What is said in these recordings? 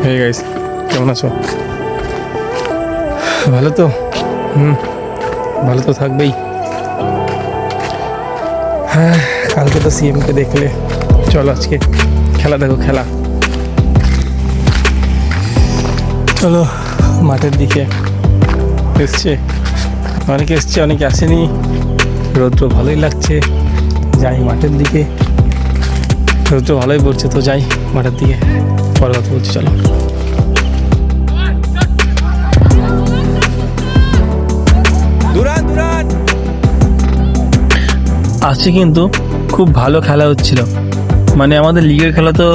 Hey guys, কেমন আছো? ভালো তো? ভালো তো থাকবেই। হ্যাঁ, কালকে তো সিএমকে দেখলে। চলো আজকে খেলা দেখো, খেলা। চলো মাঠের দিকে। এসছে অনেকে, অনেকে আসেনি। রৌদ্র ভালোই লাগছে, যাই মাঠের দিকে। রৌদ্র ভালোই পড়ছে, তো যাই মাঠের দিকে। পরে কথা বলছি, চলো। আজকে কিন্তু খুব ভালো খেলা হচ্ছিল, মানে আমাদের লিগের খেলা তো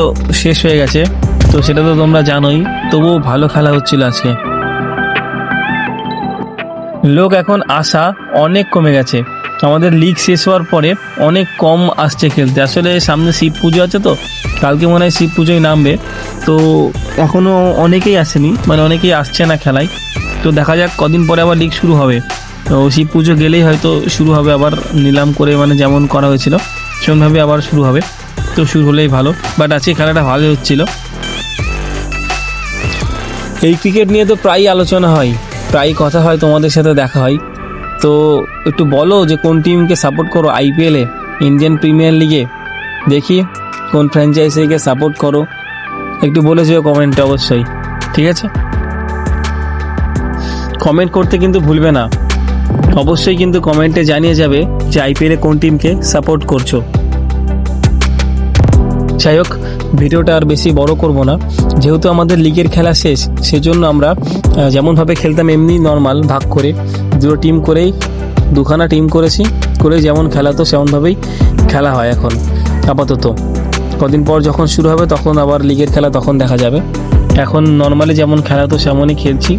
শেষ হয়ে গেছে, তো সেটা তো তোমরা জানোই। তবুও ভালো খেলা হচ্ছিল আজকে। লোক এখন আসা অনেক কমে গেছে। আমাদের লিগ শেষ হওয়ার পরে অনেক কম আসছে খেলতে। আসলে সামনে শিব পুজো আছে, তো কালকে মনে হয় শিব পুজোয় নামবে। তো এখনও অনেকেই আসেনি, মানে অনেকেই আসছে না খেলায়। তো দেখা যাক কদিন পরে আবার লিগ শুরু হবে। তো শিব পুজো গেলেই হয়তো শুরু হবে আবার নিলাম করে, মানে যেমন করা হয়েছিল সেমনভাবে আবার শুরু হবে। তো শুরু হলেই ভালো, বাট আজকে খেলাটা ভালো হচ্ছিল। এই ক্রিকেট নিয়ে তো প্রায়ই আলোচনা হয়, প্রায়ই কথা হয়, তোমাদের সাথে দেখা হয়। তো একটু বলো যে কোন টিমকে সাপোর্ট করো আইপিএলে, ইন্ডিয়ান প্রিমিয়ার লিগে। দেখি কোন ফ্র্যাঞ্চাইজিকে সাপোর্ট করো, একটু বলে যেও কমেন্টে অবশ্যই, ঠিক আছে? কমেন্ট করতে কিন্তু ভুলবে না, অবশ্যই কিন্তু কমেন্টে জানিয়ে যাবে যে আইপিএলে কোন টিমকে সাপোর্ট করছো। যাই হোক, ভিডিওটা আর বেশি বড় করব না, যেহেতু আমাদের লিগের খেলা শেষ, সেজন্য আমরা যেমনভাবে খেলতাম এমনি নর্মাল ভাগ করে দুটো টিম করেই, দুখানা টিম করেছি, করে যেমন খেলা তো সেমনভাবেই খেলা হয় এখন আপাতত। কদিন পর যখন শুরু হবে তখন আবার লিগের খেলা তখন দেখা যাবে। এখন নর্মালি যেমন খেলা তো সেমনই খেলছি,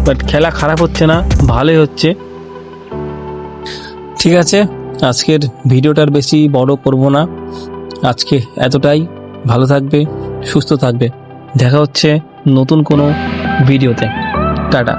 বাট খেলা খারাপ হচ্ছে না, ভালোই হচ্ছে। ঠিক আছে, আজকের ভিডিওটার বেশি বড় করব না, আজকে এতটাই। ভালো থাকবে, সুস্থ থাকবে, দেখা হচ্ছে নতুন কোনো ভিডিওতে। টাটা।